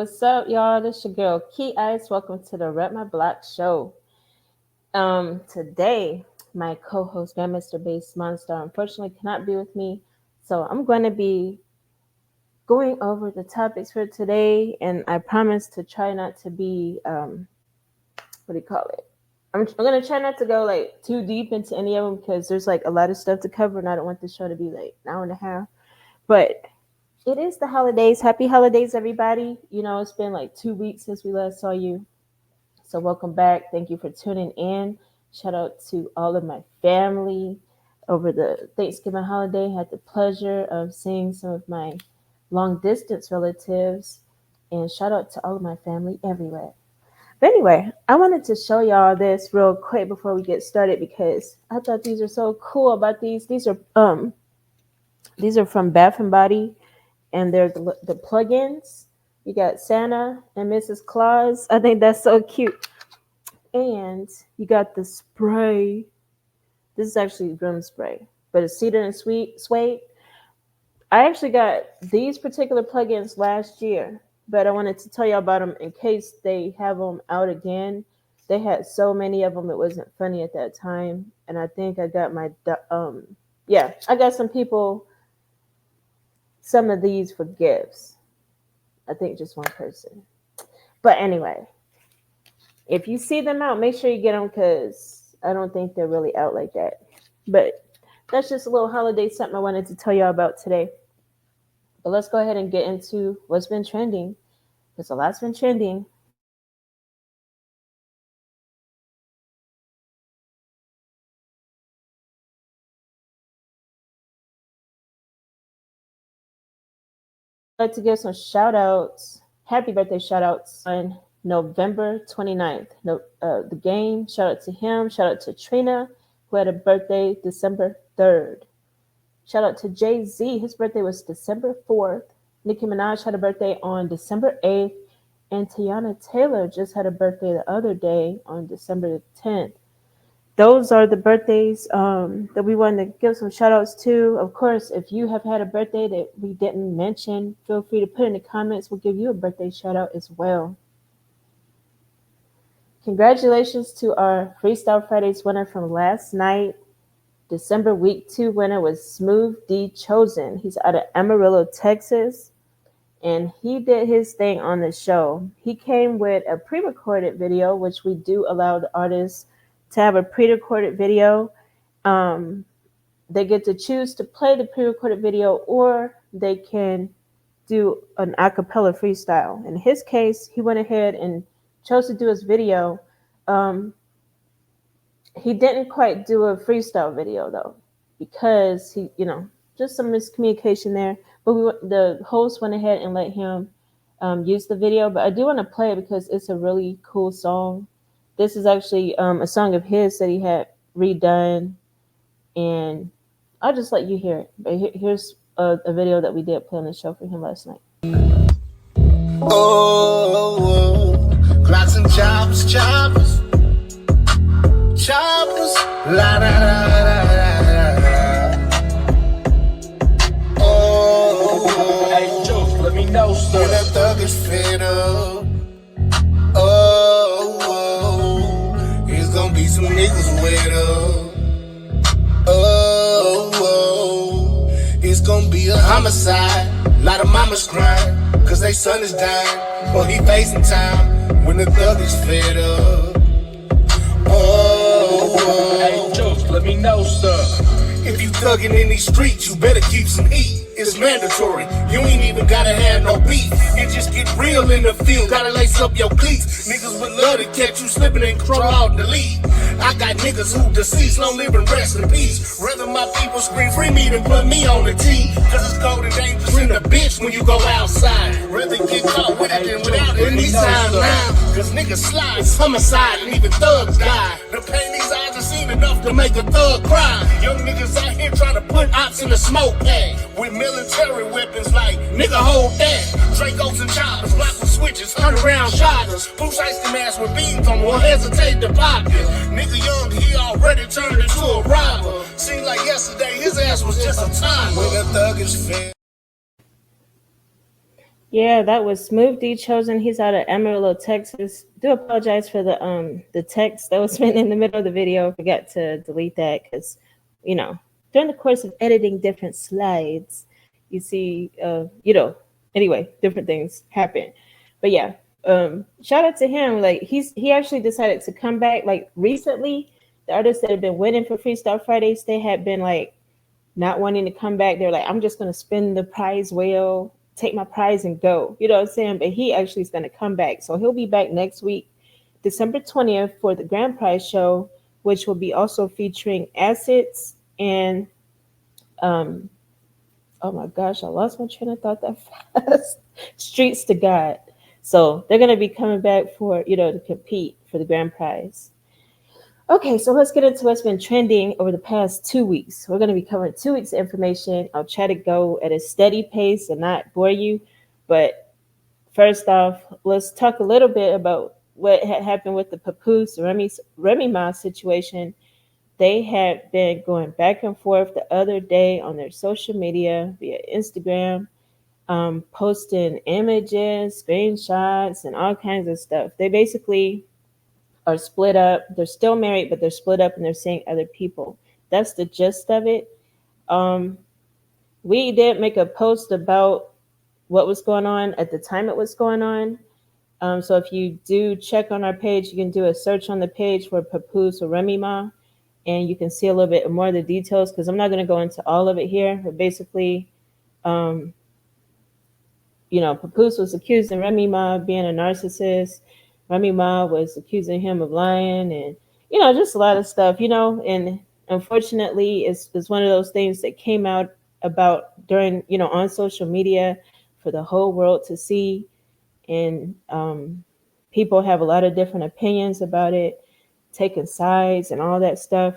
what's up, y'all? This your girl KeyIce. Welcome to the Rep My Block show. Today, my co-host Grandmaster Bass Monster unfortunately cannot be with me, so I'm going to be going over the topics for today, and I promise to try not to be what do you call it? I'm gonna try not to go like too deep into any of them because there's like a lot of stuff to cover, and I don't want the show to be like an hour and a half. But it is the holidays. Happy holidays, everybody. You know, it's been like 2 weeks since we last saw you. So welcome back. Thank you for tuning in. Shout out to all of my family over the Thanksgiving holiday. Had the pleasure of seeing some of my long distance relatives. And shout out to all of my family everywhere. But anyway, I wanted to show y'all this real quick before we get started because I thought these are so cool about these. These are from Bath and Body, and they're the plugins. You got Santa and Mrs. Claus. I think that's so cute. And you got the spray. This is actually room spray, but it's cedar and suede. I actually got these particular plugins last year, but I wanted to tell you about them in case they have them out again. They had so many of them, it wasn't funny at that time. And I think I got I got some people some of these for gifts. I think just one person. But anyway, if you see them out, make sure you get them because I don't think they're really out like that. But that's just a little holiday something I wanted to tell y'all about today. But let's go ahead and get into what's been trending, because a lot's been trending. I'd like to give some shout outs, happy birthday shout outs on November 29th. The game, shout out to him. Shout out to Trina, who had a birthday December 3rd. Shout out to Jay-Z. His birthday was December 4th. Nicki Minaj had a birthday on December 8th. And Tiana Taylor just had a birthday the other day on December 10th. Those are the birthdays that we wanted to give some shout outs to. Of course, if you have had a birthday that we didn't mention, feel free to put in the comments. We'll give you a birthday shout out as well. Congratulations to our Freestyle Fridays winner from last night. December week 2 winner was Smooth D Chosen. He's out of Amarillo, Texas, and he did his thing on the show. He came with a pre-recorded video, which we do allow the artists to have a pre-recorded video. They get to choose to play the pre-recorded video, or they can do an a cappella freestyle. In his case, he went ahead and chose to do his video. He didn't quite do a freestyle video though, because he, just some miscommunication there. But the host went ahead and let him use the video. But I do want to play it because it's a really cool song. This is actually a song of his that he had redone, and I'll just let you hear it. But here's a video that we did play on the show for him last night. Clocks and choppers, la da da da da. Hey, Joe, let me know, sir. When that thug is fed up. It's gonna be some niggas wet up. It's gonna be a homicide. Lot of mamas crying, cause they son is dying, or he facing time when the thug is fed up. Hey, Jokes, let me know, sir. If you thuggin' in these streets, you better keep some heat. It's mandatory. You ain't even gotta have no beef. It just get real in the field. Gotta lace up your cleats. Niggas would love to catch you slipping and crawl out the lead. I got niggas who deceased, long live and rest in peace. Rather my people scream free me than put me on the tee. Cause it's cold and dangerous in the bitch when you go outside. Rather get caught with it than without it any time now. Cause niggas slide, it's homicide, and even thugs die. The pain these eyes have seen enough to make a thug cry. Young niggas out here trying to put ops in the smoke bag with military weapons like, nigga hold that. Dracos and choppers, block with switches, 100-round shotters. Blue shiesty the mask with beams on, won't hesitate to pop it. Nigga young, he already turned into a robber. Seemed like yesterday his ass was just a time. When a thug is fed. Yeah, that was Smooth D Chosen. He's out of Amarillo, Texas. Do apologize for the text that was written in the middle of the video. I forgot to delete that because, you know, during the course of editing different slides, you see, anyway, different things happen. But yeah, shout out to him. Like he actually decided to come back. Like recently, the artists that have been winning for Freestyle Fridays, they had been like not wanting to come back. They're like, I'm just gonna spin the prize wheel, take my prize and go. You know what I'm saying? But he actually is gonna come back. So he'll be back next week, December 20th, for the grand prize show, which will be also featuring Assets and um oh my gosh, I lost my train of thought that fast. Streets to God. So they're gonna be coming back for, to compete for the grand prize. Okay, so let's get into what's been trending over the past 2 weeks. We're going to be covering 2 weeks of information. I'll try to go at a steady pace and not bore you. But first off, let's talk a little bit about what had happened with the Papoose Remy Ma situation. They had been going back and forth the other day on their social media via Instagram, posting images, screenshots, and all kinds of stuff. They basically are split up. They're still married, but they're split up and they're seeing other people. That's the gist of it. Um, we did make a post about what was going on at the time it was going on. So if you do check on our page, you can do a search on the page for Papoose or Remy Ma, and you can see a little bit more of the details because I'm not going to go into all of it here. But basically, um, Papoose was accusing Remy Ma of being a narcissist. Remy Ma was accusing him of lying and, just a lot of stuff, and unfortunately it's one of those things that came out about during, on social media for the whole world to see. And people have a lot of different opinions about it, taking sides and all that stuff.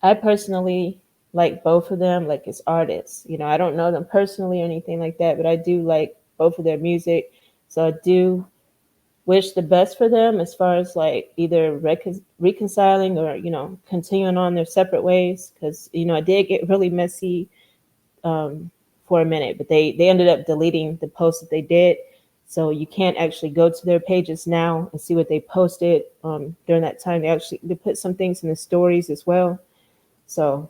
I personally like both of them, like as artists. I don't know them personally or anything like that, but I do like both of their music. So I do wish the best for them as far as like either reconciling or, continuing on their separate ways. Because, it did get really messy for a minute, but they ended up deleting the post that they did. So you can't actually go to their pages now and see what they posted during that time. They put some things in the stories as well. So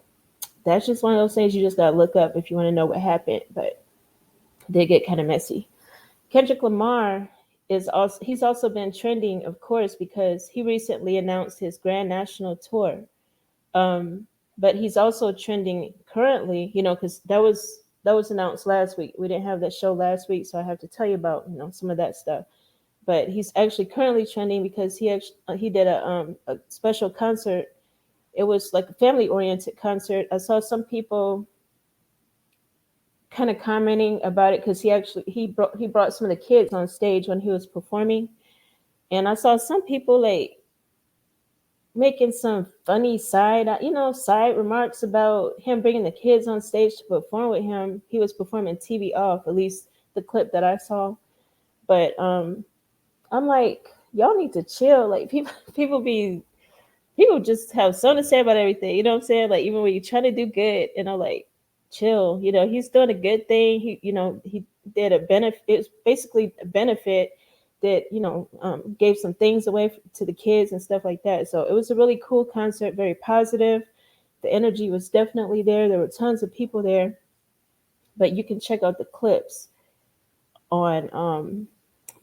that's just one of those things you just gotta look up if you want to know what happened. But they get kind of messy. Kendrick Lamar he's also been trending, of course, because he recently announced his Grand National Tour. Um, but he's also trending currently, because that was announced last week. We didn't have that show last week, so I have to tell you about some of that stuff. But he's actually currently trending because he did a special concert. It was like a family oriented concert. I saw some people kind of commenting about it because he brought some of the kids on stage when he was performing, and I saw some people like making some funny side remarks about him bringing the kids on stage to perform with him. He was performing TV off, at least the clip that I saw. But I'm like, y'all need to chill. Like people just have something to say about everything. You know what I'm saying? Like even when you're trying to do good, like chill. He's doing a good thing. He did a benefit. It's basically a benefit that gave some things away to the kids and stuff like that. So it was a really cool concert, very positive. The energy was definitely there. There were tons of people there, but you can check out the clips on.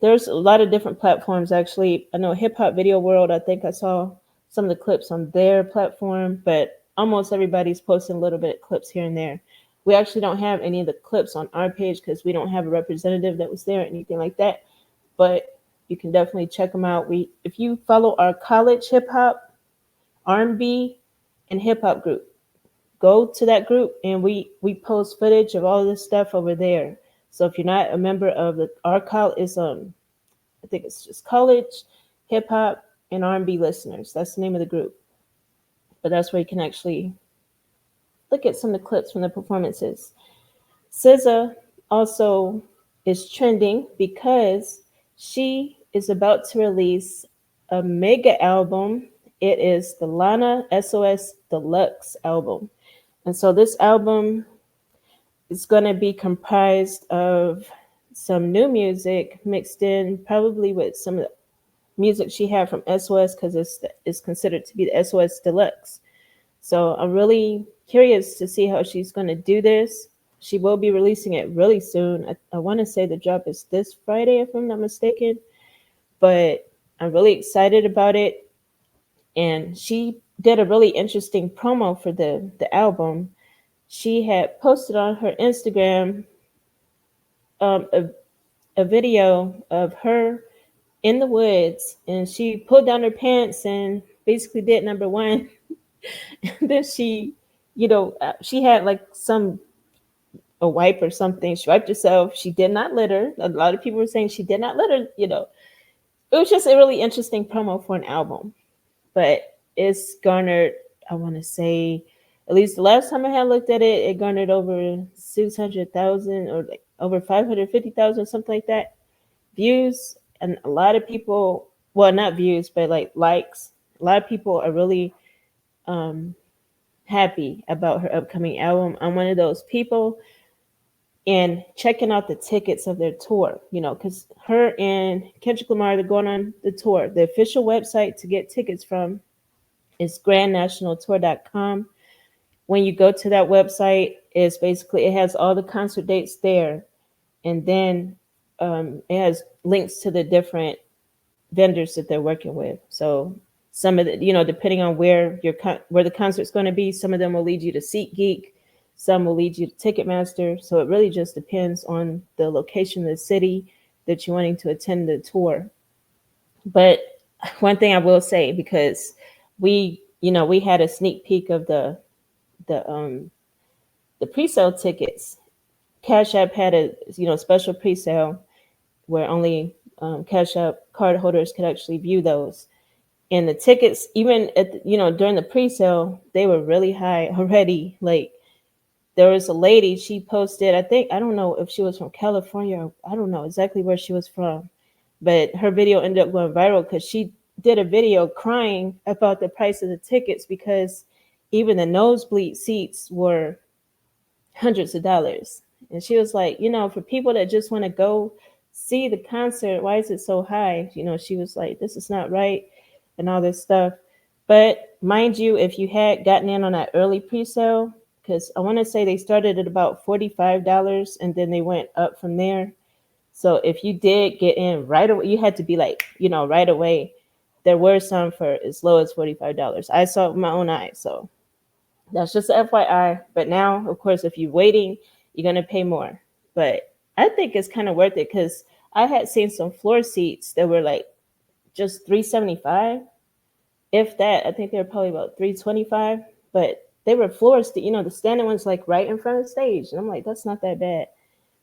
There's a lot of different platforms actually. I know Hip Hop Video World. I think I saw some of the clips on their platform, but almost everybody's posting a little bit of clips here and there. We actually don't have any of the clips on our page because we don't have a representative that was there or anything like that. But you can definitely check them out. If you follow our college hip hop, R&B, and hip hop group, go to that group and we post footage of all this stuff over there. So if you're not a member of our college is I think it's just college, hip hop, and R&B listeners. That's the name of the group. But that's where you can actually look at some of the clips from the performances. SZA also is trending because she is about to release a mega album. It is the Lana SOS Deluxe album. And so this album is going to be comprised of some new music mixed in, probably with some of the music she had from SOS, because it's considered to be the SOS Deluxe. So I'm really curious to see how she's going to do this. She will be releasing it really soon. I want to say the drop is this Friday, if I'm not mistaken. But I'm really excited about it. And she did a really interesting promo for the album. She had posted on her Instagram um, a, a video of her in the woods, and she pulled down her pants and basically did number one. And then she, she had like some a wipe or something. She wiped herself. She did not litter. A lot of people were saying she did not litter. It was just a really interesting promo for an album. But it's garnered, I want to say, at least the last time I had looked at it, it garnered over 600,000 or like over 550,000, something like that, views. And a lot of people, well, not views, but like likes. A lot of people are really um, happy about her upcoming album. I'm one of those people, and checking out the tickets of their tour, because her and Kendrick Lamar, they're going on the tour. The official website to get tickets from is grandnationaltour.com. When you go to that website, it has all the concert dates there, and then it has links to the different vendors that they're working with. So some of the, depending on where the concert's going to be, some of them will lead you to SeatGeek, some will lead you to Ticketmaster. So it really just depends on the location of the city that you're wanting to attend the tour. But one thing I will say, because we had a sneak peek of the the pre-sale tickets. Cash App had a special pre-sale where only Cash App card holders could actually view those. And the tickets, even at during the pre-sale, they were really high already. Like, there was a lady, she posted, I don't know if she was from California, or I don't know exactly where she was from, but her video ended up going viral because she did a video crying about the price of the tickets, because even the nosebleed seats were hundreds of dollars. And she was like, for people that just want to go see the concert, why is it so high? She was like, this is not right, and all this stuff. But mind you, if you had gotten in on that early pre-sale, because I want to say they started at about $45 and then they went up from there. So if you did get in right away, you had to be like, right away. There were some for as low as $45. I saw it with my own eyes. So that's just a FYI. But now, of course, if you're waiting, you're going to pay more. But I think it's kind of worth it, because I had seen some floor seats that were like just $375. If that, I think they were probably about $325. But they were floors that, the standing ones like right in front of the stage. And I'm like, that's not that bad.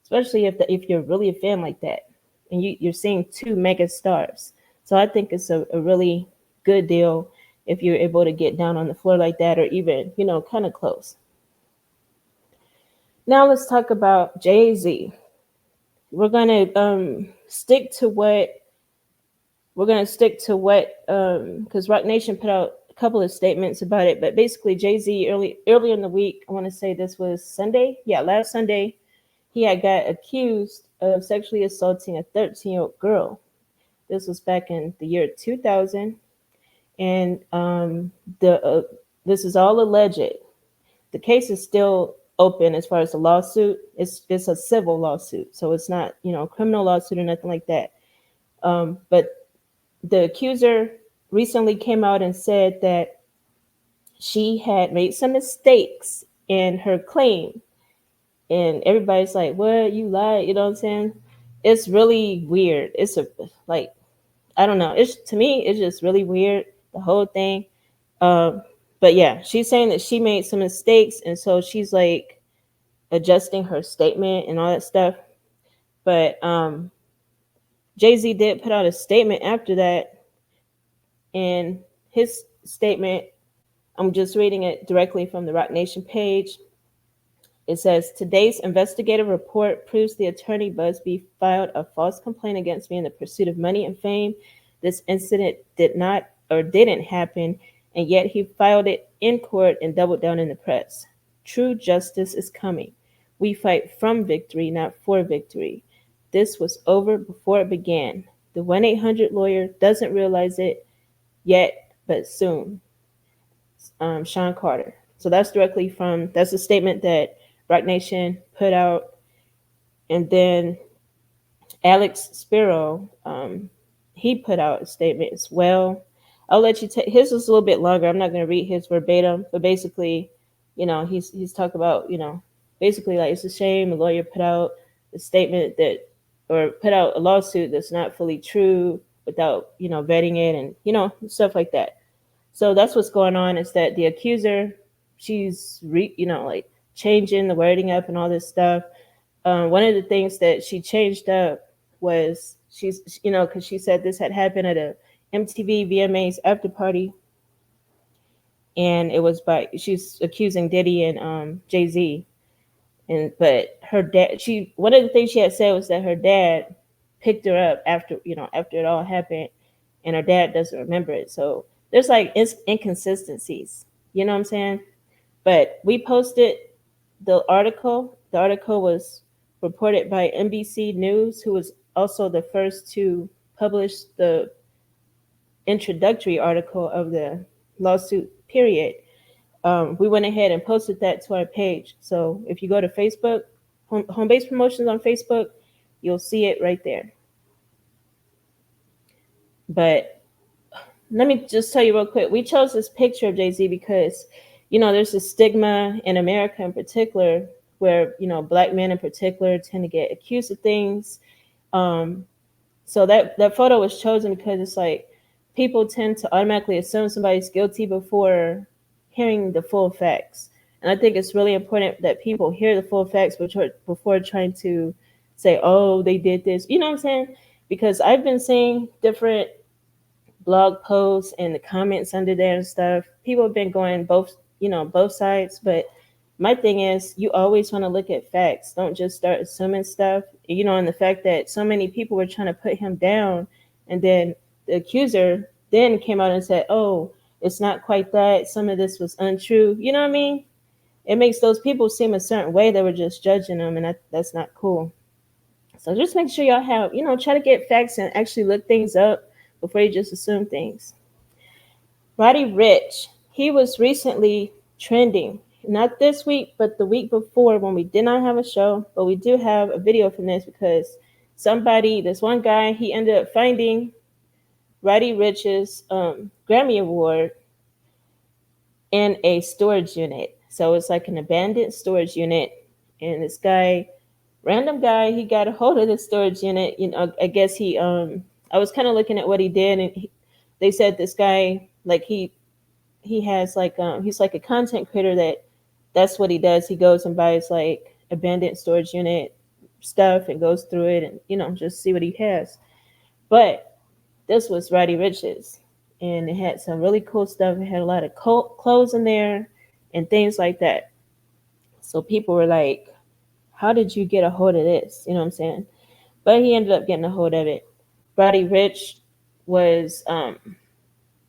Especially if you're really a fan like that. And you're seeing two mega stars. So I think it's a really good deal if you're able to get down on the floor like that, or even, kind of close. Now let's talk about Jay-Z. We're gonna stick to what because Rock Nation put out a couple of statements about it, but basically Jay-Z earlier in the week, I want to say this was Sunday, last Sunday, he had got accused of sexually assaulting a 13-year-old girl. This was back in the year 2000, and this is all alleged. The case is still open as far as the lawsuit. It's a civil lawsuit, so it's not a criminal lawsuit or nothing like that. But the accuser recently came out and said that she had made some mistakes in her claim, and everybody's like, "What? You lied?" You know what I'm saying? It's really weird. It's I don't know. To me, it's just really weird, the whole thing. But yeah, she's saying that she made some mistakes, and so she's like adjusting her statement and all that stuff. But Jay-Z did put out a statement after that, and his statement, I'm just reading it directly from the Rock Nation page. It says, today's investigative report proves the attorney Busby filed a false complaint against me in the pursuit of money and fame. This incident didn't happen, and yet he filed it in court and doubled down in the press. True justice is coming. We fight from victory, not for victory. this was over before it began. The 1-800 lawyer doesn't realize it yet, but soon. Sean Carter. So that's a statement that Rock Nation put out. And then Alex Spiro, he put out a statement as well. I'll let you take his was a little bit longer. I'm not going to read his verbatim, but basically, he's talked about, basically like it's a shame a lawyer put out a statement that, or put out a lawsuit that's not fully true without, vetting it and, stuff like that. So that's what's going on is that the accuser, she's, like changing the wording up and all this stuff. One of the things that she changed up was because she said this had happened at a MTV VMAs after party, and it was she's accusing Diddy and Jay-Z, but her dad, one of the things she had said was that her dad picked her up after it all happened, and her dad doesn't remember it. So there's like inconsistencies, you know what I'm saying? But we posted the article. The article was reported by NBC News, who was also the first to publish the introductory article of the lawsuit period. We went ahead and posted that to our page. So if you go to Facebook, Home Base Promotions on Facebook, you'll see it right there. But let me just tell you real quick. We chose this picture of Jay-Z because, there's a stigma in America in particular where, Black men in particular tend to get accused of things. So that photo was chosen because it's like people tend to automatically assume somebody's guilty before hearing the full facts. And I think it's really important that people hear the full facts before trying to say, oh, they did this. You know what I'm saying? Because I've been seeing different blog posts and the comments under there and stuff. People have been going both sides. But my thing is, you always want to look at facts. Don't just start assuming stuff. And the fact that so many people were trying to put him down, and then the accuser then came out and said, oh, it's not quite that. Some of this was untrue. You know what I mean? It makes those people seem a certain way. They were just judging them, and that's not cool. So just make sure y'all have, try to get facts and actually look things up before you just assume things. Roddy Ricch, he was recently trending. Not this week, but the week before when we did not have a show. But we do have a video from this because this one guy, he ended up finding Roddy Ricch's Grammy Award in a storage unit. So it's like an abandoned storage unit. And this guy, random guy, he got a hold of the storage unit. I guess I was kind of looking at what he did, and they said this guy, like he has like he's like a content creator that's what he does. He goes and buys like abandoned storage unit stuff and goes through it and just see what he has. But this was Roddy Ricch's, and it had some really cool stuff. It had a lot of clothes in there and things like that. So people were like, how did you get a hold of this? You know what I'm saying? But he ended up getting a hold of it. Roddy Ricch was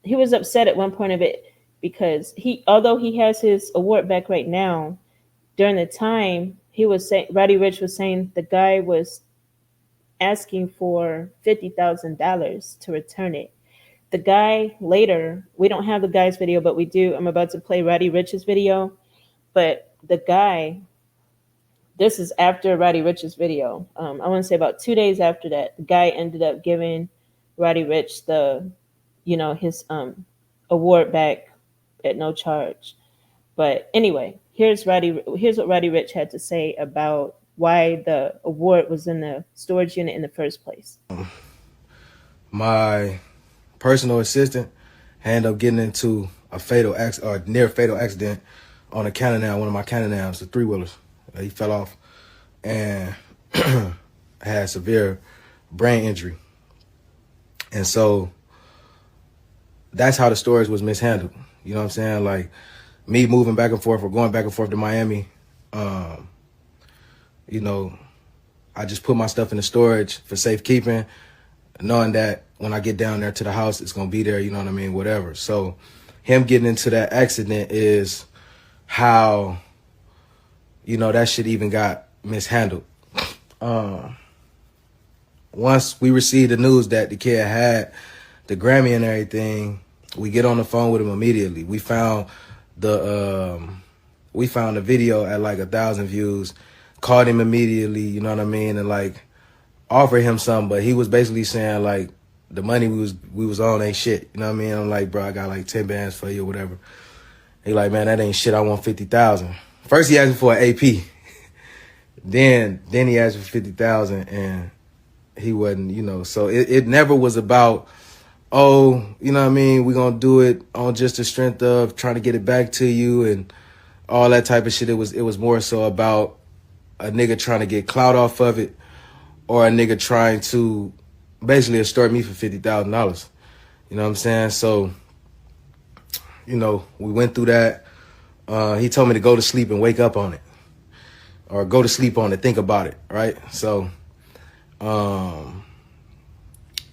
he was upset at one point of it because although he has his award back right now, during the time Roddy Ricch was saying the guy was asking for $50,000 to return it. The guy later, we don't have the guy's video, but we do. I'm about to play Roddy Ricch's video, but the guy, this is after Roddy Ricch's video. I want to say about 2 days after that, the guy ended up giving Roddy Ricch his award back at no charge. But anyway, here's what Roddy Ricch had to say about why the award was in the storage unit in the first place. My personal assistant ended up getting into a near fatal accident on a Can-Am, one of my Can-Ams, the 3-wheelers. He fell off and had severe brain injury. And so that's how the storage was mishandled. You know what I'm saying? Like me moving back and forth or going back and forth to Miami, I just put my stuff in the storage for safekeeping, knowing that when I get down there to the house, it's going to be there, you know what I mean, whatever. So him getting into that accident is how, that shit even got mishandled. once we received the news that the kid had the Grammy and everything, we get on the phone with him immediately. The we found the video at like 1,000 views, called him immediately, you know what I mean, and like offered him something, but he was basically saying like the money we was on ain't shit, you know what I mean? I'm like, bro, I got like 10 bands for you or whatever. He like, man, that ain't shit. I want 50,000. First he asked me for an AP, then he asked for 50,000, and he wasn't, you know. So it never was about, oh, you know what I mean, we're gonna do it on just the strength of trying to get it back to you and all that type of shit. It was more so about a nigga trying to get clout off of it, or a nigga trying to basically extort me for $50,000. You know what I'm saying? So, you know, we went through that. He told me to go to sleep and wake up on it, or go to sleep on it, think about it, right? So,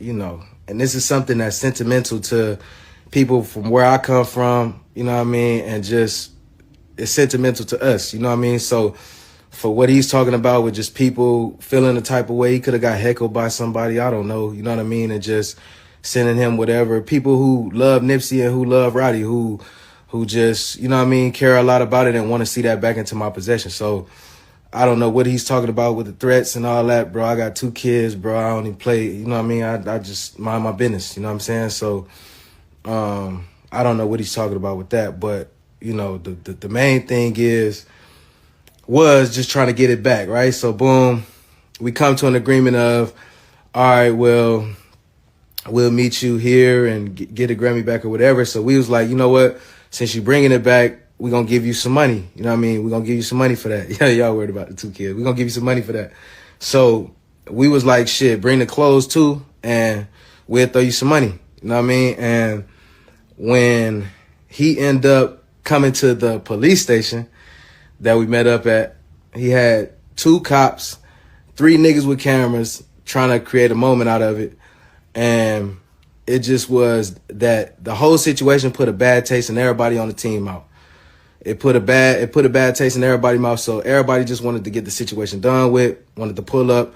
you know, and this is something that's sentimental to people from where I come from, you know what I mean, and just it's sentimental to us, you know what I mean? So for what he's talking about with just people feeling the type of way, he could have got heckled by somebody, I don't know, you know what I mean, and just sending him whatever. People who love Nipsey and who love Roddy, who just, you know what I mean, care a lot about it and want to see that back into my possession. So I don't know what he's talking about with the threats and all that, bro. I got 2 kids, bro. I don't even play, you know what I mean? I just mind my business, you know what I'm saying? So I don't know what he's talking about with that, but, you know, the main thing was just trying to get it back, right? So boom, we come to an agreement of, all right, well, we'll meet you here and get a Grammy back or whatever. So we was like, you know what? Since you bringing it back, we're going to give you some money. You know what I mean? We're going to give you some money for that. Yeah, y'all worried about the 2 kids. We're going to give you some money for that. So we was like, shit, bring the clothes too, and we'll throw you some money. You know what I mean? And when he ended up coming to the police station that we met up at, he had 2 cops, 3 niggas with cameras trying to create a moment out of it. And it just was that the whole situation put a bad taste in everybody on the team mouth. It put a bad taste in everybody's mouth. So everybody just wanted to get the situation done with, wanted to pull up,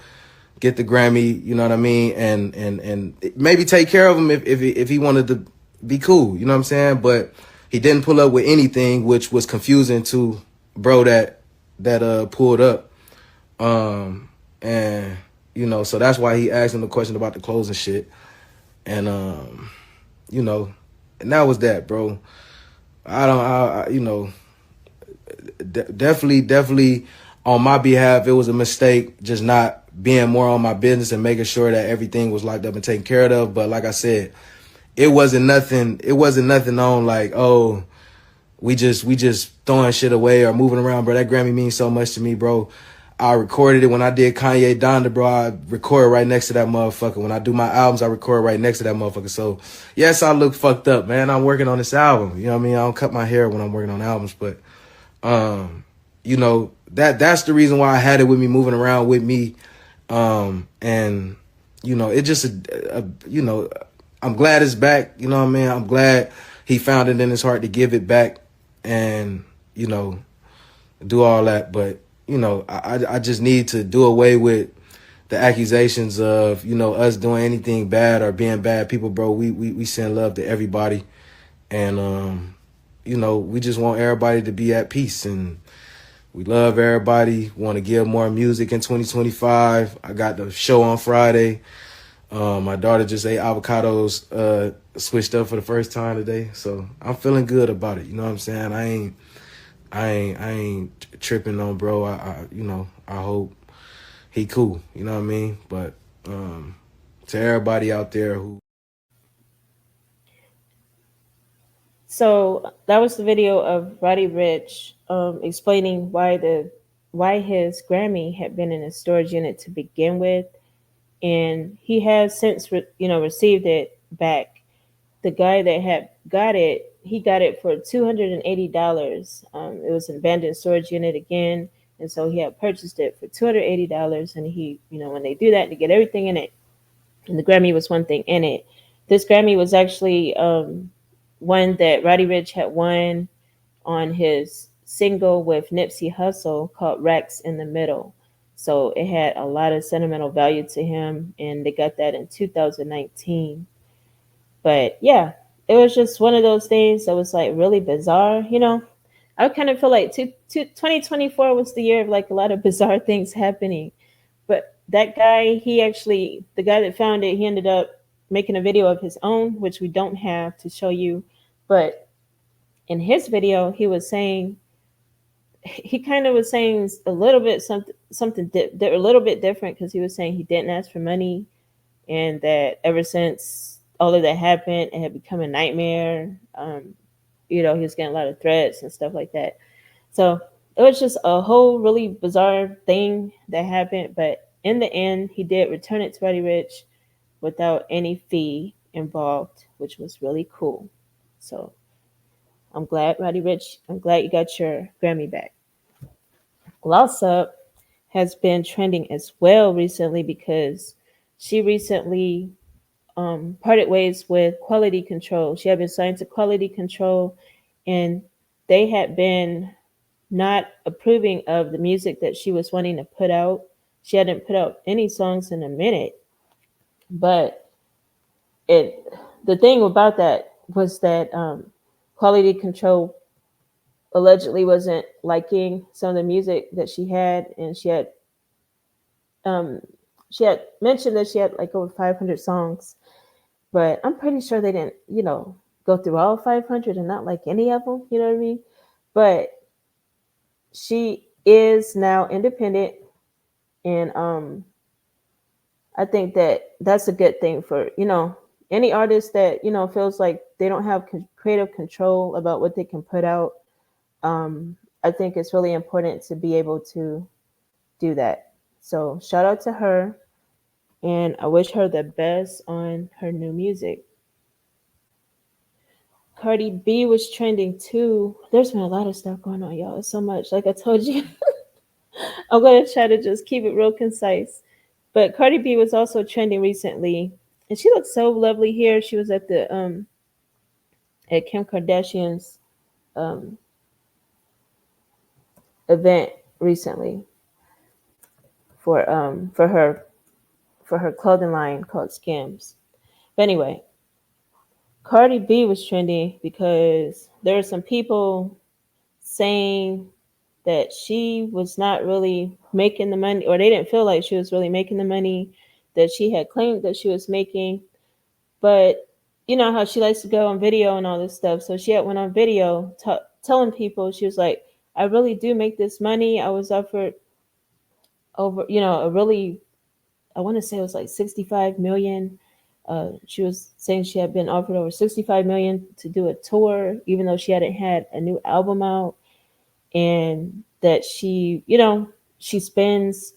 get the Grammy, you know what I mean, and maybe take care of him if he wanted to be cool, you know what I'm saying? But he didn't pull up with anything, which was confusing to bro that pulled up. And you know, so that's why he asked him the question about the clothes and shit. And you know, and that was that, bro. You know, definitely on my behalf, it was a mistake just not being more on my business and making sure that everything was locked up and taken care of. But like I said, it wasn't nothing on like, oh, we just throwing shit away or moving around, bro. That Grammy means so much to me, bro. I recorded it when I did Kanye Donda, bro. I record right next to that motherfucker. When I do my albums, I record right next to that motherfucker. So, yes, I look fucked up, man. I'm working on this album. You know what I mean? I don't cut my hair when I'm working on albums, but, you know, that's the reason why I had it with me, moving around with me. And, you know, it just, you know, I'm glad it's back. You know what I mean? I'm glad he found it in his heart to give it back and, you know, do all that. But, you know, I just need to do away with the accusations of, you know, us doing anything bad or being bad people, bro. We send love to everybody. And, you know, we just want everybody to be at peace. And we love everybody. Want to give more music in 2025. I got the show on Friday. My daughter just ate avocados, switched up for the first time today. So I'm feeling good about it. You know what I'm saying? I ain't tripping on bro. You know, I hope he cool. You know what I mean? But to everybody out there who. So that was the video of Roddy Ricch explaining why his Grammy had been in a storage unit to begin with, and he has since received it back. The guy that had got it, he got it for $280. It was an abandoned storage unit again, and so he had purchased it for $280. And he, when they do that, they get everything in it, and the Grammy was one thing in it. This Grammy was actually one that Roddy Ricch had won on his single with Nipsey Hussle called "Racks in the Middle." So it had a lot of sentimental value to him, and they got that in 2019. But yeah, it was just one of those things that was like really bizarre. I kind of feel like 2024 was the year of like a lot of bizarre things happening. But that guy, the guy that found it, he ended up making a video of his own, which we don't have to show you. But in his video, he kind of was saying a little bit a little bit different, because he was saying he didn't ask for money, and that ever since all of that happened, it had become a nightmare. He was getting a lot of threats and stuff like that. So it was just a whole really bizarre thing that happened. But in the end, he did return it to Roddy Ricch without any fee involved, which was really cool. So I'm glad, Roddy Ricch. I'm glad you got your Grammy back. Gloss Up has been trending as well recently, because she recently parted ways with Quality Control. She had been signed to Quality Control, and they had been not approving of the music that she was wanting to put out. She hadn't put out any songs in a minute, but it the thing about that was that Quality Control allegedly wasn't liking some of the music that she had, and um, she had mentioned that she had like over 500 songs, but I'm pretty sure they didn't, go through all 500 and not like any of them. You know what I mean? But she is now independent, and I think that that's a good thing for any artist that feels like they don't have creative control about what they can put out. I think it's really important to be able to do that. So shout out to her, and I wish her the best on her new music. Cardi B was trending too. There's been a lot of stuff going on, y'all. It's so much. Like I told you, I'm gonna try to just keep it real concise. But Cardi B was also trending recently, and she looked so lovely here. She was at Kim Kardashian's um event recently for her clothing line called Skims. But anyway, Cardi B was trending because there are some people saying that she was not really making the money, or they didn't feel like she was really making the money that she had claimed that she was making. But you know how she likes to go on video and all this stuff. So she had went on video telling people, she was like, I really do make this money. I was offered over, a really, I want to say it was like 65 million. She was saying she had been offered over 65 million to do a tour, even though she hadn't had a new album out, and that she spends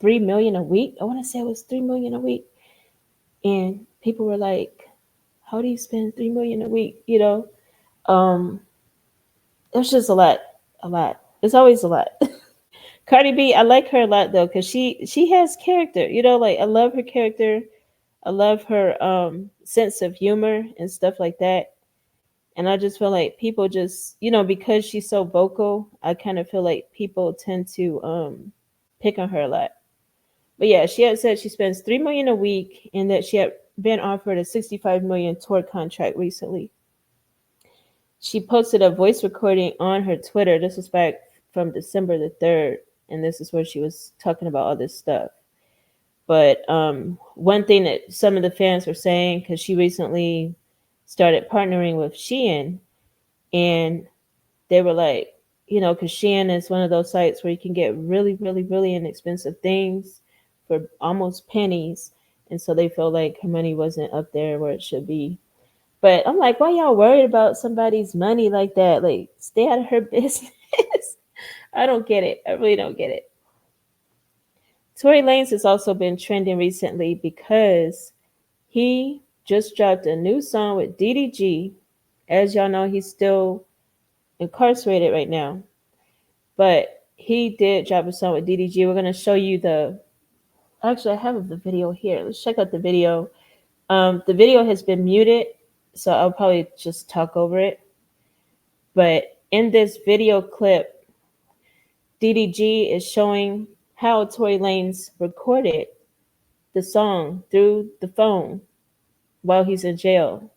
3 million a week. I want to say it was 3 million a week, and people were like, "How do you spend 3 million a week?" Um, it's just a lot. It's always a lot. Cardi B, I like her a lot though, because she has character. Like I love her character. I love her sense of humor and stuff like that. And I just feel like people just, because she's so vocal, I kind of feel like people tend to pick on her a lot. But yeah, she had said she spends 3 million a week, and that she had been offered a 65 million tour contract recently. She posted a voice recording on her Twitter. This was back from December the 3rd, and this is where she was talking about all this stuff. But one thing that some of the fans were saying, because she recently started partnering with Shein, and they were like, because Shein is one of those sites where you can get really, really, really inexpensive things for almost pennies. And so they felt like her money wasn't up there where it should be. But I'm like, why y'all worried about somebody's money like that? Like, stay out of her business. I don't get it. I really don't get it. Tory Lanez has also been trending recently because he just dropped a new song with DDG. As y'all know, he's still incarcerated right now. But he did drop a song with DDG. We're going to show you actually, I have the video here. Let's check out the video. The video has been muted, so I'll probably just talk over it. But in this video clip, DDG is showing how Tory Lanez recorded the song through the phone while he's in jail,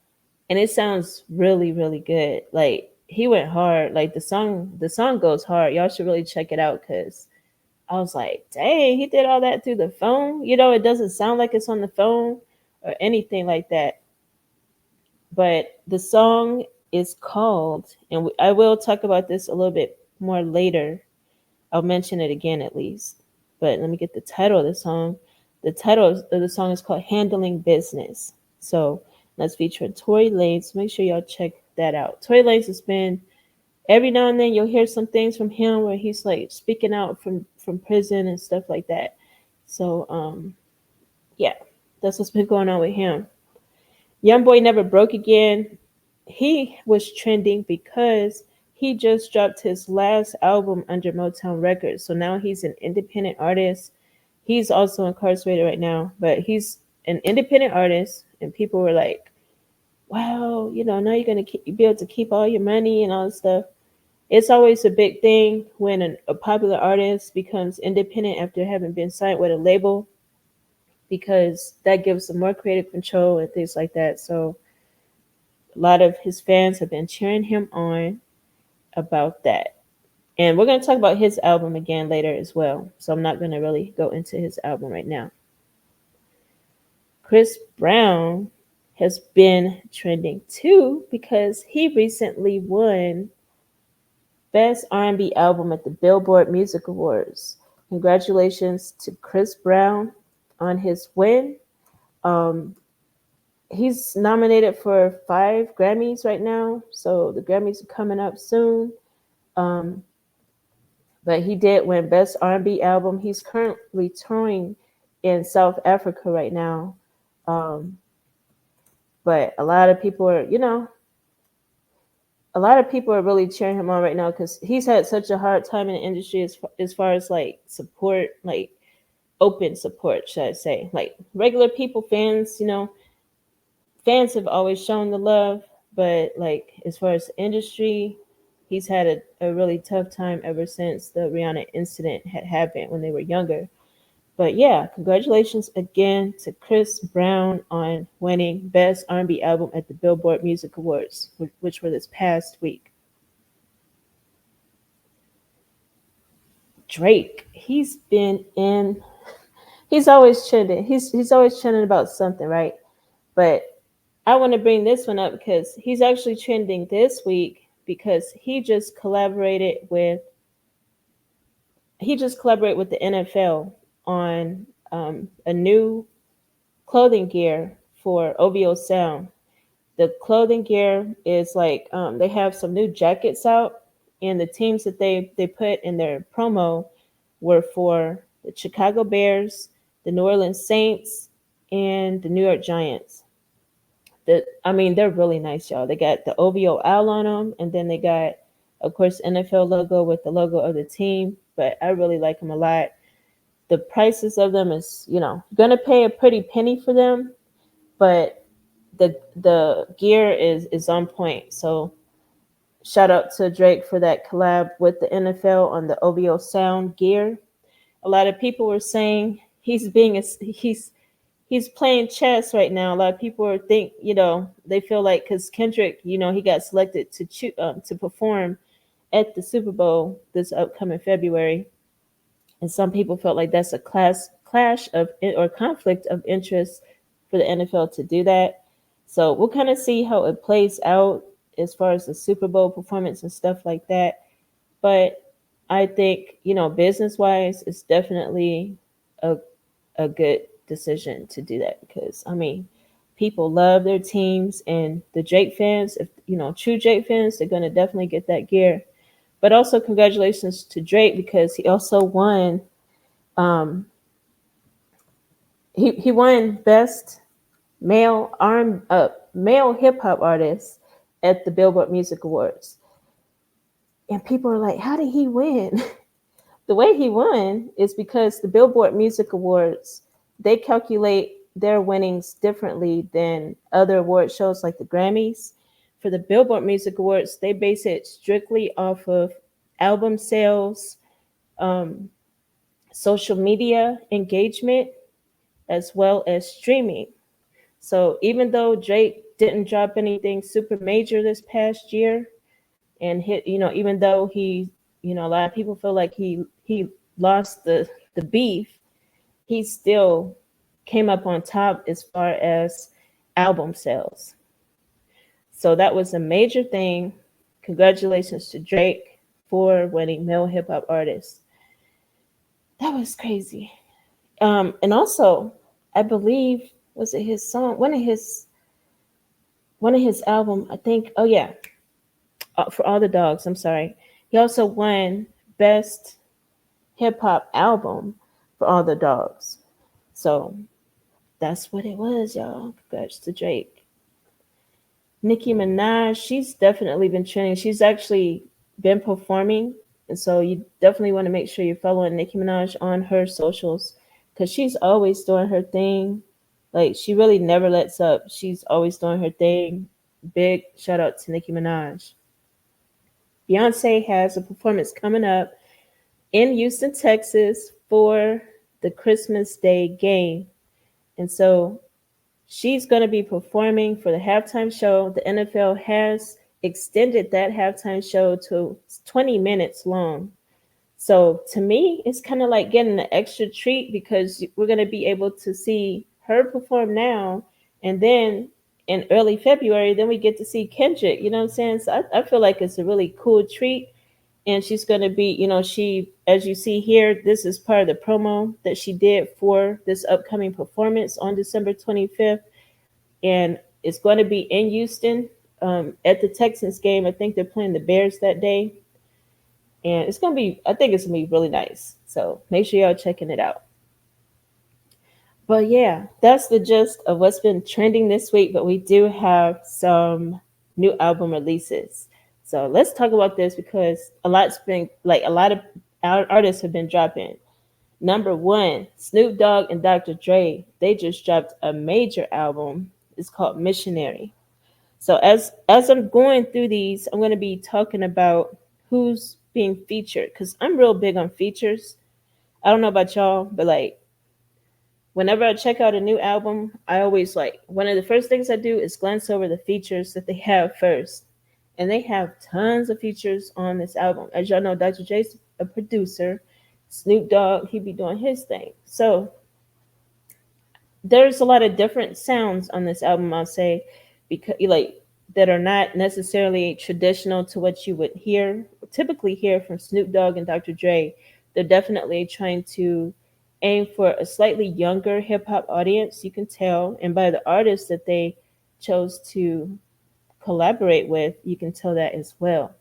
and it sounds really really good. Like he went hard. Like the song goes hard. Y'all should really check it out because I was like, dang, he did all that through the phone. It doesn't sound like it's on the phone or anything like that. But the song is called, and I will talk about this a little bit more later. I'll mention it again at least. But let me get the title of the song. The title of the song is called Handling Business. So let's feature Tory Lanez. Make sure y'all check that out. Tory Lanez has been, every now and then you'll hear some things from him where he's like speaking out from prison and stuff like that. So yeah, that's what's been going on with him. YoungBoy Never Broke Again. He was trending because he just dropped his last album under Motown Records. So now he's an independent artist. He's also incarcerated right now, but he's an independent artist. And people were like, wow, now you're going to be able to keep all your money and all this stuff. It's always a big thing when a popular artist becomes independent after having been signed with a label, because that gives them more creative control and things like that. So a lot of his fans have been cheering him on about that. And we're going to talk about his album again later as well. So I'm not going to really go into his album right now. Chris Brown has been trending too because he recently won Best R&B Album at the Billboard Music Awards. Congratulations to Chris Brown on his win. Um, he's nominated for 5 Grammys right now, so the Grammys are coming up soon. Um, but he did win Best R&B Album. He's currently touring in South Africa right now. Um, but a lot of people are, really cheering him on right now because he's had such a hard time in the industry as far as like support, like open support, should I say. Like regular people, fans have always shown the love, but like as far as the industry, he's had a really tough time ever since the Rihanna incident had happened when they were younger. But yeah, congratulations again to Chris Brown on winning Best R&B Album at the Billboard Music Awards, which were this past week. Drake, he's always trending. He's always trending about something, right? But I want to bring this one up because he's actually trending this week because he just collaborated with the NFL on a new clothing gear for OVO Sound. The clothing gear is like they have some new jackets out, and the teams that they put in their promo were for the Chicago Bears, the New Orleans Saints, and the New York Giants. They're really nice, y'all. They got the OVO owl on them, and then they got, of course, NFL logo with the logo of the team. But I really like them a lot. The prices of them is, gonna pay a pretty penny for them, but the gear is on point. So shout out to Drake for that collab with the NFL on the OVO Sound gear. A lot of people were saying he's playing chess right now. A lot of people they feel like because Kendrick, he got selected to perform at the Super Bowl this upcoming February, and some people felt like that's a clash of or conflict of interest for the NFL to do that. So we'll kind of see how it plays out as far as the Super Bowl performance and stuff like that. But I think, business wise, it's definitely a good decision to do that because people love their teams, and the Drake fans, if true Drake fans, they're gonna definitely get that gear. But also congratulations to Drake because he also won. He won best male hip hop artist at the Billboard Music Awards, and people are like, "How did he win?" The way he won is because the Billboard Music Awards, they calculate their winnings differently than other award shows like the Grammys. For the Billboard Music Awards, they base it strictly off of album sales, um, social media engagement, as well as streaming. So even though Drake didn't drop anything super major this past year, and hit, even though he, a lot of people feel like he lost the beef, he still came up on top as far as album sales. So that was a major thing. Congratulations to Drake for winning male hip hop artist. That was crazy. And also, I believe, was it his song, one of his album, I think. Oh yeah, for All the Dogs. I'm sorry. He also won best hip hop album for All the Dogs. So that's what it was, y'all. Congrats to Drake. Nicki Minaj, she's definitely been trending. She's actually been performing, and so you definitely want to make sure you're following Nicki Minaj on her socials because she's always doing her thing. Like she really never lets up. She's always doing her thing. Big shout out to Nicki Minaj. Beyonce has a performance coming up in Houston, Texas for the Christmas Day game. And so she's going to be performing for the halftime show. The NFL has extended that halftime show to 20 minutes long. So to me, it's kind of like getting an extra treat because we're going to be able to see her perform now. And then in early February, then we get to see Kendrick. You know what I'm saying? So I feel like it's a really cool treat. And she's going to be, she, as you see here, this is part of the promo that she did for this upcoming performance on December 25th. And it's going to be in Houston at the Texans game. I think they're playing the Bears that day. And it's going to be, I think it's going to be really nice. So make sure y'all checking it out. But yeah, that's the gist of what's been trending this week. But we do have some new album releases. So let's talk about this because a lot of artists have been dropping. Number one, Snoop Dogg and Dr. Dre, they just dropped a major album. It's called Missionary. So as I'm going through these, I'm going to be talking about who's being featured because I'm real big on features. I don't know about y'all, but like whenever I check out a new album, I always like one of the first things I do is glance over the features that they have first. And they have tons of features on this album. As y'all know, Dr. J's a producer. Snoop Dogg, he be doing his thing. So there's a lot of different sounds on this album, I'll say, because like that are not necessarily traditional to what you would typically hear from Snoop Dogg and Dr. Dre. They're definitely trying to aim for a slightly younger hip hop audience, you can tell, and by the artists that they chose to collaborate with, you can tell that as well.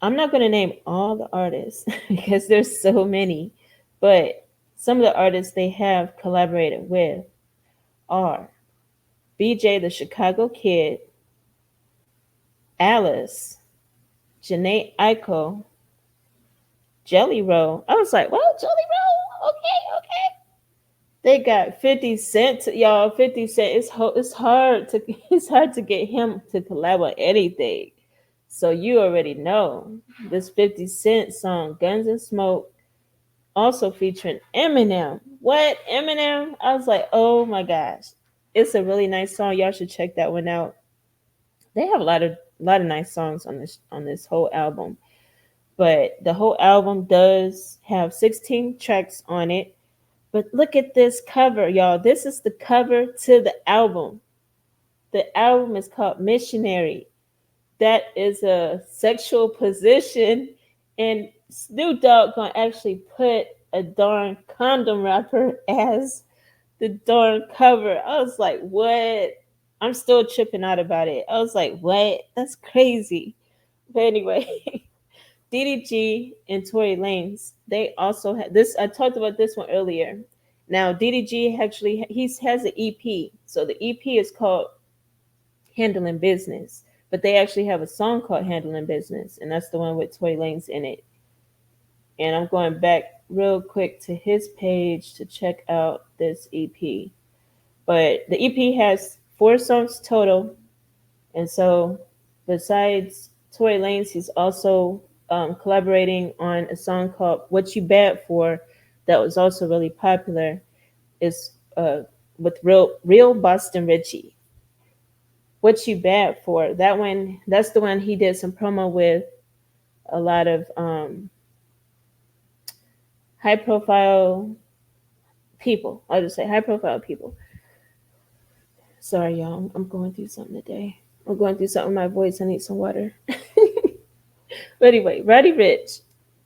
I'm not going to name all the artists because there's so many, but some of the artists they have collaborated with are BJ the Chicago Kid, Alice, Janae Aiko, Jelly Roll. I was like, well, Jelly Roll? Okay. They got 50 Cent, y'all. 50 Cent. It's hard to get him to collab on anything. So you already know this 50 Cent song, Guns and Smoke, also featuring Eminem. What? Eminem? I was like, oh my gosh. It's a really nice song. Y'all should check that one out. They have a lot of nice songs on this whole album. But the whole album does have 16 tracks on it. But look at this cover, y'all. This is the cover to the album. The album is called Missionary. That is a sexual position. And Snoop Dogg gonna actually put a darn condom wrapper as the darn cover. I was like, what? I'm still tripping out about it. I was like, what? That's crazy. But anyway, DDG and Tory Lanez, they also had this. I talked about this one earlier. Now, DDG actually has an EP. So the EP is called Handling Business, but they actually have a song called Handling Business, and that's the one with Tory Lanez in it. And I'm going back real quick to his page to check out this EP. But the EP has 4 songs total, and so besides Tory Lanez, he's also collaborating on a song called What You Bad For that was also really popular is with real Boston Richie. What You Bad For? That one, that's the one he did some promo with a lot of high profile people. I'll just say high profile people. Sorry, y'all. I'm going through something today. I'm going through something with my voice. I need some water. But anyway, Roddy Ricch.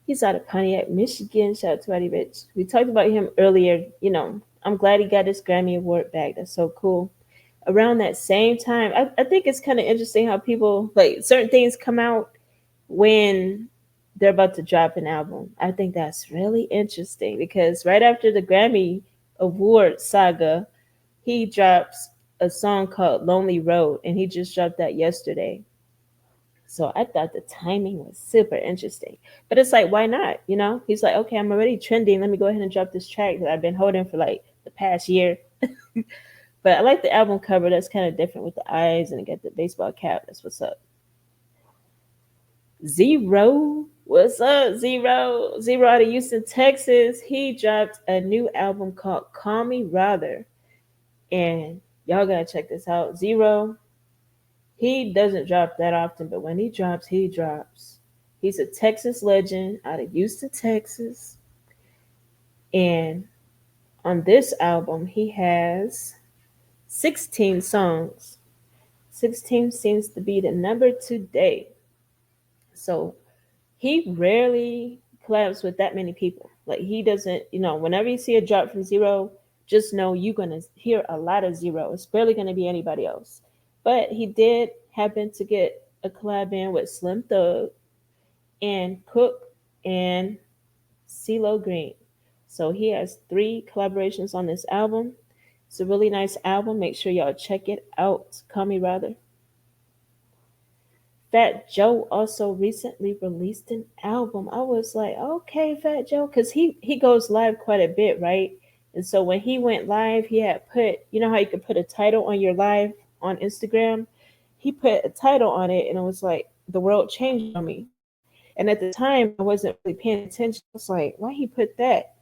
He's out of Pontiac, Michigan. Shout out to Roddy Ricch. We talked about him earlier. You know, I'm glad he got his Grammy Award back. That's so cool. Around that same time, I think it's kind of interesting how people, like, certain things come out when they're about to drop an album. I think that's really interesting because right after the Grammy Award saga, he drops a song called Lonely Road, and he just dropped that yesterday. So I thought the timing was super interesting. But it's like, why not? You know, he's like, okay, I'm already trending. Let me go ahead and drop this track that I've been holding for like the past year. But I like the album cover. That's kind of different with the eyes and it got the baseball cap. That's what's up. Zero. What's up, Zero? Zero out of Houston, Texas. He dropped a new album called Call Me Rather. And y'all gotta check this out. Zero, he doesn't drop that often, but when he drops, he drops. He's a Texas legend out of Houston, Texas. And on this album, he has 16 songs. 16 seems to be the number today. So he rarely collabs with that many people. Like he doesn't, you know, whenever you see a drop from Zero, just know you're gonna hear a lot of Zero. It's barely gonna be anybody else. But he did happen to get a collab in with Slim Thug and Cook and CeeLo Green. So he has 3 collaborations on this album. It's a really nice album. Make sure y'all check it out. Call Me Rather. Fat Joe also recently released an album. I was like, okay, Fat Joe, because he goes live quite a bit, right? And so when he went live, he had put, you know how you could put a title on your live on Instagram? He put a title on it and it was like, The World Changed on Me. And at the time, I wasn't really paying attention. I was like, why he put that?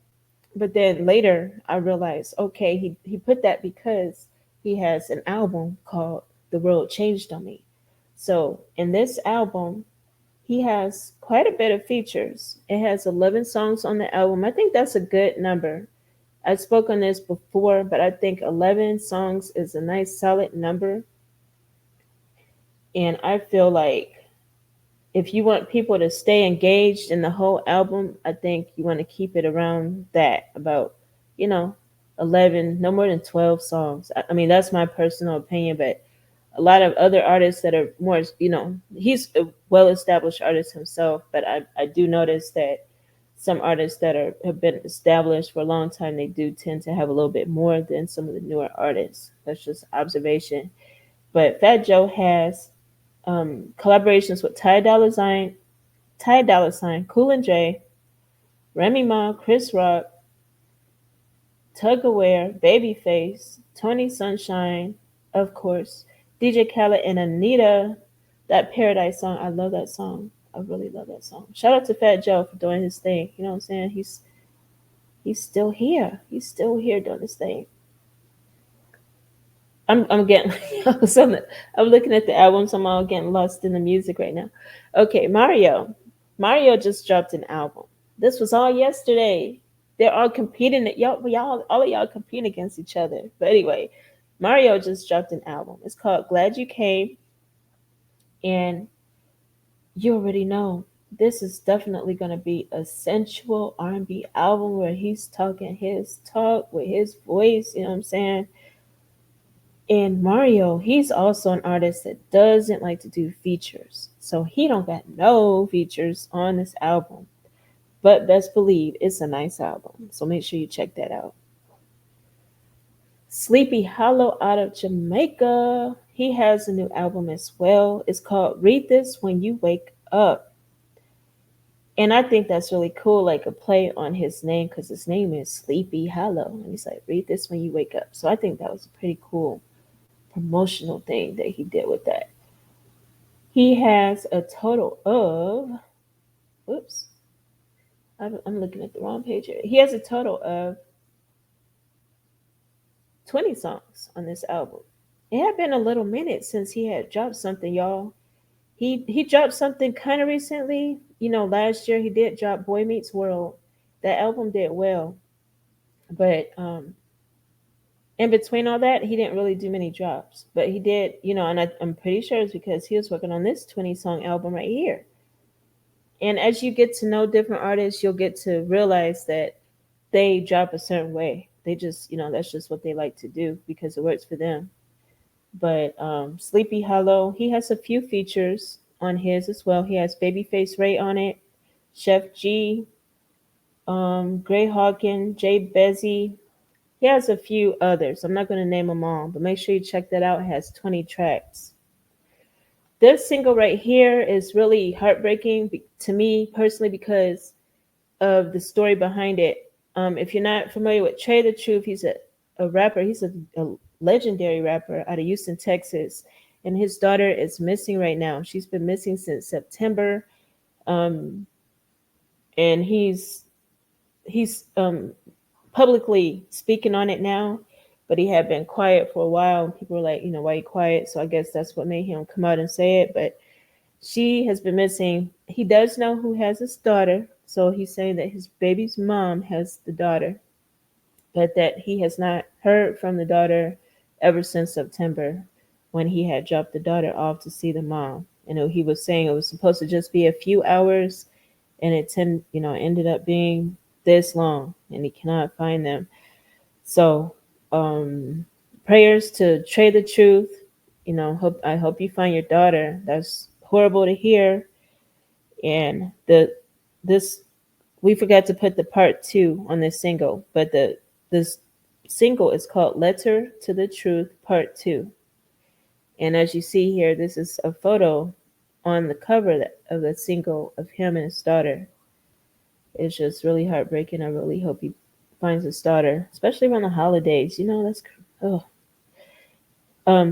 But then later, I realized, okay, he put that because he has an album called The World Changed on Me. So in this album, he has quite a bit of features. It has 11 songs on the album. I think that's a good number. I spoke on this before, but I think 11 songs is a nice solid number. And I feel like if you want people to stay engaged in the whole album, I think you want to keep it around that, about, you know, 11, no more than 12 songs. I mean, that's my personal opinion, but a lot of other artists that are more, you know, he's a well established artist himself, but I do notice that some artists that have been established for a long time, they do tend to have a little bit more than some of the newer artists. That's just observation. But Fat Joe has collaborations with Ty Dolla Sign, Cool and J, Remy Ma, Chris Rock, Tug Aware, Babyface, Tony Sunshine, of course, DJ Khaled and Anita. That Paradise song, I love that song. I really love that song. Shout out to Fat Joe for doing his thing. You know what I'm saying? He's still here. He's still here doing his thing. I'm getting I'm looking at the albums. I'm all getting lost in the music right now. Okay, Mario. Mario just dropped an album. This was all yesterday. They're all competing. Y'all, all of y'all competing against each other. But anyway, Mario just dropped an album. It's called Glad You Came, and you already know this is definitely going to be a sensual R&B album where he's talking his talk with his voice. You know what I'm saying? And Mario, he's also an artist that doesn't like to do features. So he don't got no features on this album. But best believe it's a nice album. So make sure you check that out. Sleepy Hollow out of Jamaica. He has a new album as well. It's called Read This When You Wake Up. And I think that's really cool, like a play on his name, because his name is Sleepy Hollow. And he's like, read this when you wake up. So I think that was a pretty cool promotional thing that he did with that. He has a total of, whoops, I'm looking at the wrong page here. He has a total of 20 songs on this album. It had been a little minute since he had dropped something, y'all. He dropped something kind of recently. Last year he did drop Boy Meets World. That album did well, but in between all that, he didn't really do many drops. But he did, and I'm pretty sure it's because he was working on this 20-song album right here. And as you get to know different artists, you'll get to realize that they drop a certain way. They just, that's just what they like to do because it works for them. But Sleepy Hollow, he has a few features on his as well. He has Babyface Ray on it, Chef G, Gray Hawkin, Jay Bezzy. He has a few others. I'm not going to name them all, but make sure you check that out. It has 20 tracks. This single right here is really heartbreaking to me personally because of the story behind it. If you're not familiar with Trey the Truth, he's a rapper. He's a legendary rapper out of Houston, Texas. And his daughter is missing right now. She's been missing since September. Um, and he's publicly speaking on it now, but he had been quiet for a while. And people were like, why are you quiet? So I guess that's what made him come out and say it. But she has been missing. He does know who has his daughter. So he's saying that his baby's mom has the daughter, but that he has not heard from the daughter ever since September when he had dropped the daughter off to see the mom. He was saying it was supposed to just be a few hours, and ended up being this long, and he cannot find them. So, prayers to Trey the Truth. I hope you find your daughter. That's horrible to hear. And this we forgot to put the part 2 on this single, but this single is called Letter to the Truth Part 2. And as you see here, this is a photo on the cover of the single of him and his daughter. It's just really heartbreaking. I really hope he finds his daughter, especially around the holidays. That's oh.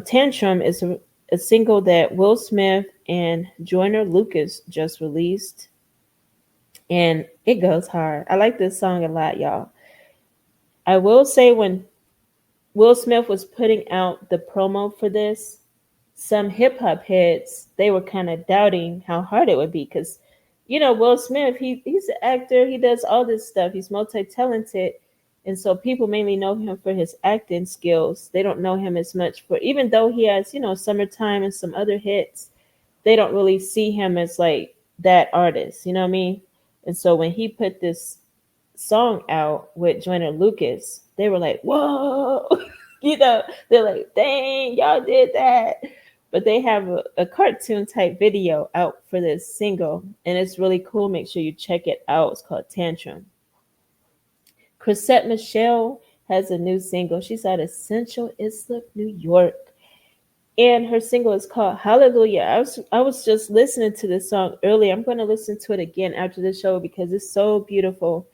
Tantrum is a single that Will Smith and Joyner Lucas just released, and it goes hard. I like this song a lot, y'all. I will say when Will Smith was putting out the promo for this, some hip hop heads, they were kind of doubting how hard it would be because, Will Smith, he's an actor. He does all this stuff. He's multi-talented. And so people mainly know him for his acting skills. They don't know him as much for, even though he has, Summertime and some other hits, they don't really see him as like that artist. You know what I mean? And so when he put this song out with Joyner Lucas, they were like, whoa, they're like, dang, y'all did that. But they have a cartoon type video out for this single, and it's really cool. Make sure you check it out. It's called Tantrum. Chrisette Michele has a new single. She's out of Central Islip, New York. And her single is called Hallelujah. I was just listening to this song earlier. I'm going to listen to it again after the show because it's so beautiful.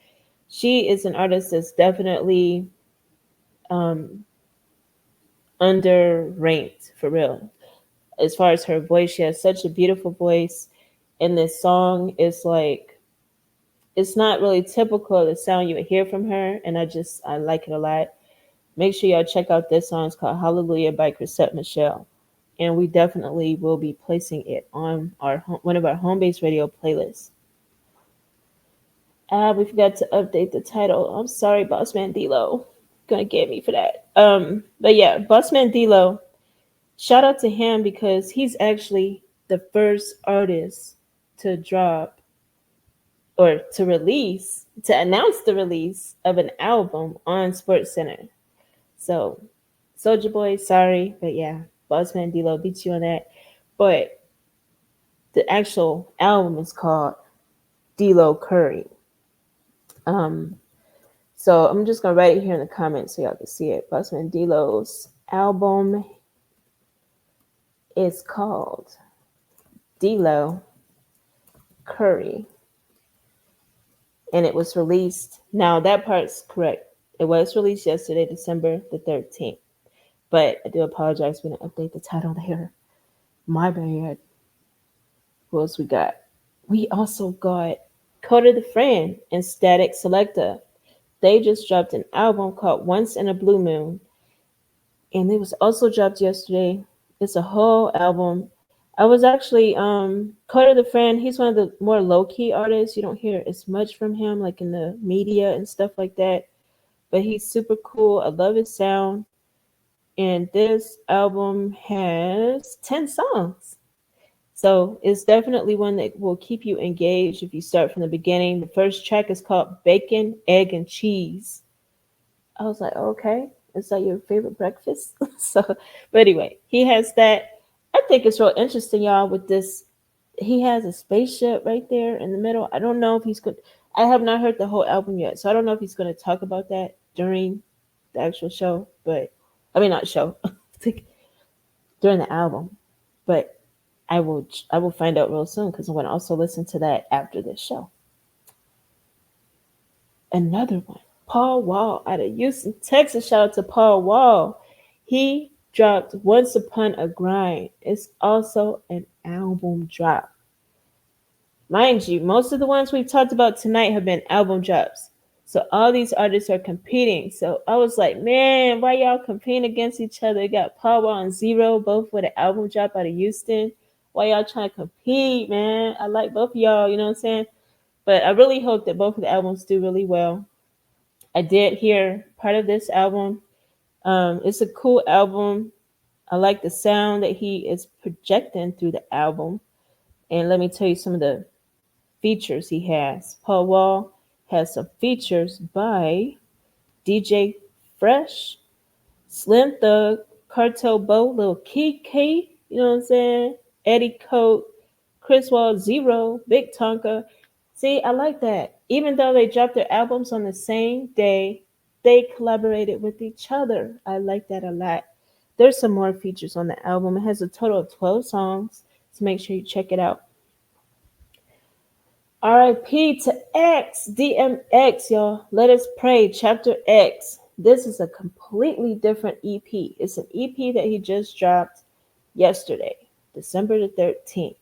She is an artist that's definitely underranked for real. As far as her voice, she has such a beautiful voice. And this song is like, it's not really typical of the sound you would hear from her. And I like it a lot. Make sure y'all check out this song. It's called Hallelujah by Chrisette Michele. And we definitely will be placing it on one of our home base radio playlists. We forgot to update the title. I'm sorry, Bossman D-Lo. Gonna get me for that. But yeah, Bossman D-Lo. Shout out to him because he's actually the first artist to drop or to announce the release of an album on SportsCenter. So, Soulja Boy, sorry, but yeah, Bossman D-Lo beats you on that. But the actual album is called D-Lo Curry. So I'm just gonna write it here in the comments so y'all can see it. Bossman D-Lo's album is called D-Lo Curry. And it was released. Now that part's correct. It was released yesterday, December the 13th. But I do apologize. We didn't update the title there. My bad. What else we got? We also got Coda the Friend and Static Selecta. They just dropped an album called Once in a Blue Moon, and it was also dropped yesterday. It's a whole album. I was actually Coda the Friend. He's one of the more low key artists. You don't hear as much from him, like in the media and stuff like that. But he's super cool. I love his sound. And this album has 10 songs. So it's definitely one that will keep you engaged if you start from the beginning. The first track is called Bacon, Egg, and Cheese. I was like, okay, is that your favorite breakfast? So, but anyway, he has that. I think it's real interesting, y'all, with this. He has a spaceship right there in the middle. I don't know if he's good. I have not heard the whole album yet, so I don't know if he's going to talk about that during the actual show, but I mean, not show, during the album. But I will find out real soon because I'm going to also listen to that after this show. Another one, Paul Wall out of Houston, Texas. Shout out to Paul Wall. He dropped Once Upon a Grind. It's also an album drop. Mind you, most of the ones we've talked about tonight have been album drops. So all these artists are competing. So I was like, man, why y'all competing against each other? You got Paul Wall and Zero, both with an album drop out of Houston. Why y'all trying to compete, man? I like both of y'all, you know what I'm saying? But I really hope that both of the albums do really well. I did hear part of this album. It's a cool album. I like the sound that he is projecting through the album. And let me tell you some of the features he has. Paul Wall has some features by DJ Fresh, Slim Thug, Cartel Bo, Lil Key, you know what I'm saying? Eddie Coat, Chris Wall, Zero, Big Tonka. See, I like that. Even though they dropped their albums on the same day, they collaborated with each other. I like that a lot. There's some more features on the album. It has a total of 12 songs, so make sure you check it out. R.I.P. to X, DMX, y'all. Let Us Pray, Chapter X. This is a completely different EP. It's an EP that he just dropped yesterday, December the 13th.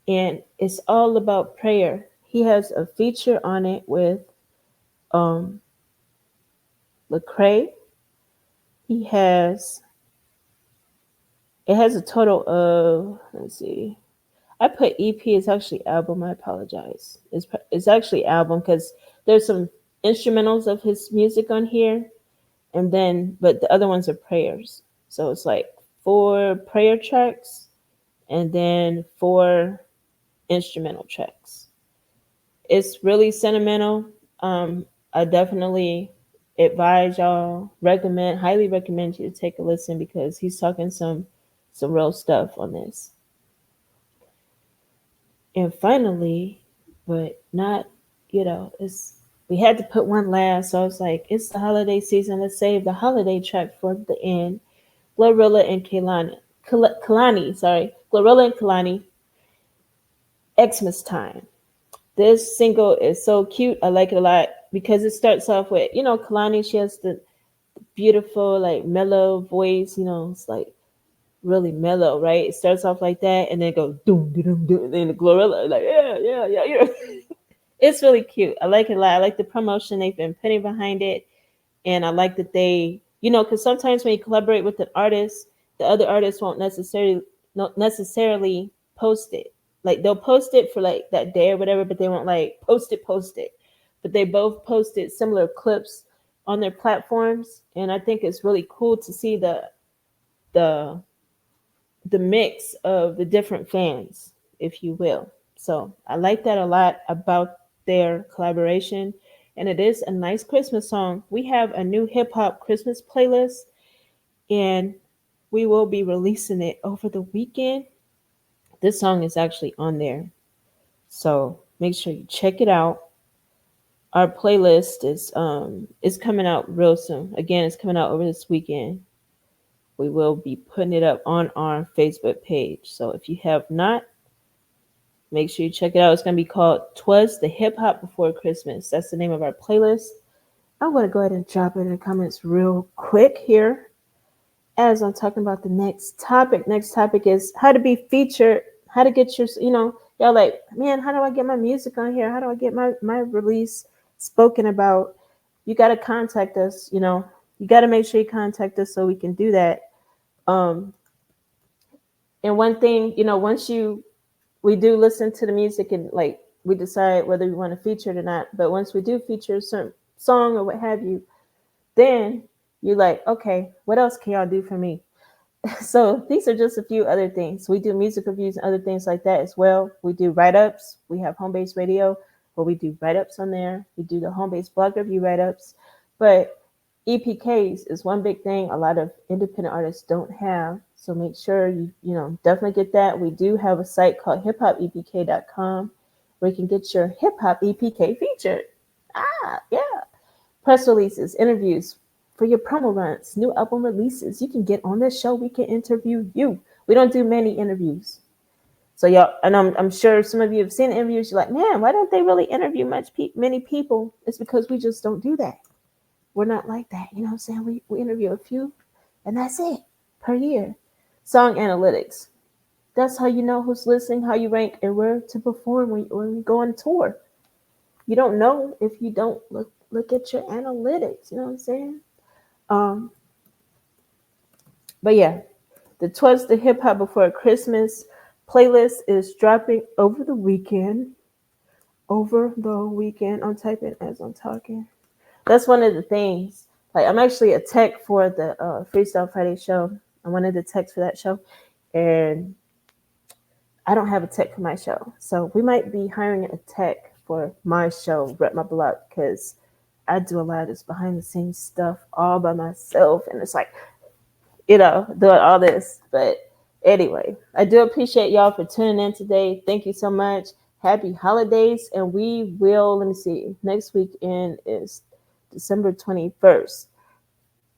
And it's all about prayer. He has a feature on it with Lecrae. It has a total of, let's see, I put EP. It's actually album. I apologize. It's actually album because there's some instrumentals of his music on here, and then but the other ones are prayers. So it's like 4 prayer tracks, and then 4 instrumental tracks. It's really sentimental. I definitely advise y'all, highly recommend you to take a listen because he's talking some real stuff on this. And finally, but not, it's we had to put one last. So I was like, it's the holiday season. Let's save the holiday track for the end. Glorilla and Kalani, sorry. Glorilla and Kalani, Xmas Time. This single is so cute. I like it a lot because it starts off with, Kalani, she has the beautiful, like, mellow voice, it's like really mellow, right? It starts off like that and then it goes doom, doom, doom, and then the Glorilla, like, yeah. It's really cute. I like it a lot. I like the promotion they've been putting behind it. And I like that they, because sometimes when you collaborate with an artist, the other artist won't necessarily post it. Like they'll post it for like that day or whatever, but they won't like post it. But they both posted similar clips on their platforms, and I think it's really cool to see the mix of the different fans, if you will. So I like that a lot about their collaboration, and it is a nice Christmas song. We have a new hip hop Christmas playlist, and we will be releasing it over the weekend. This song is actually on there, so make sure you check it out. Our playlist is coming out real soon. Again, it's coming out over this weekend. We will be putting it up on our Facebook page. So if you have not, make sure you check it out. It's going to be called "Twas the Hip Hop Before Christmas." That's the name of our playlist. I'm going to go ahead and drop it in the comments real quick here as I'm talking about the next topic. Next topic is how to be featured, how to get your, Y'all like, man, how do I get my music on here? How do I get my release spoken about? You got to contact us. You got to make sure you contact us so we can do that. Um, and one thing, once we do listen to the music and like we decide whether we want to feature it or not. But once we do feature a certain song or what have you, then you're like, okay, what else can y'all do for me? So these are just a few other things. We do music reviews and other things like that as well. We do write-ups. We have home based radio where we do write-ups on there. We do the home based blog review write-ups. But EPKs is one big thing a lot of independent artists don't have. So make sure you definitely get that. We do have a site called hiphopepk.com where you can get your hip hop EPK featured. Yeah. Press releases, interviews for your promo runs, new album releases. You can get on this show. We can interview you. We don't do many interviews. So y'all, and I'm sure some of you have seen interviews. You're like, man, why don't they really interview many people? It's because we just don't do that. We're not like that. You know what I'm saying? We interview a few, and that's it per year. Song analytics. That's how you know who's listening, how you rank, and where to perform when we go on tour. You don't know if you don't look at your analytics. You know what I'm saying? Um, but yeah, the Twas the Hip Hop Before Christmas playlist is dropping over the weekend. Over the weekend. I'm typing as I'm talking. That's one of the things. Like, I'm actually a tech for the Freestyle Friday show. I'm one of the techs for that show. And I don't have a tech for my show. So we might be hiring a tech for my show, Rep My Block, because I do a lot of this behind the scenes stuff all by myself. And it's like, doing all this. But anyway, I do appreciate y'all for tuning in today. Thank you so much. Happy holidays. And we will, let me see, next weekend is December 21st.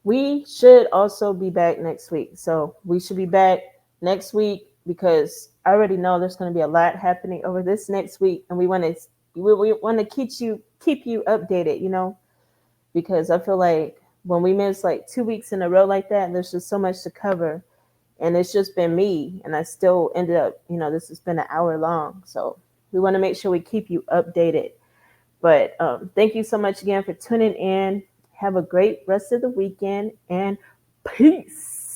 We should also be back next week. So we should be back next week because I already know there's going to be a lot happening over this next week. And we want to keep you updated, because I feel like when we miss like 2 weeks in a row like that, there's just so much to cover. And it's just been me. And I still ended up, this has been an hour long. So we want to make sure we keep you updated. But thank you so much again for tuning in. Have a great rest of the weekend and peace.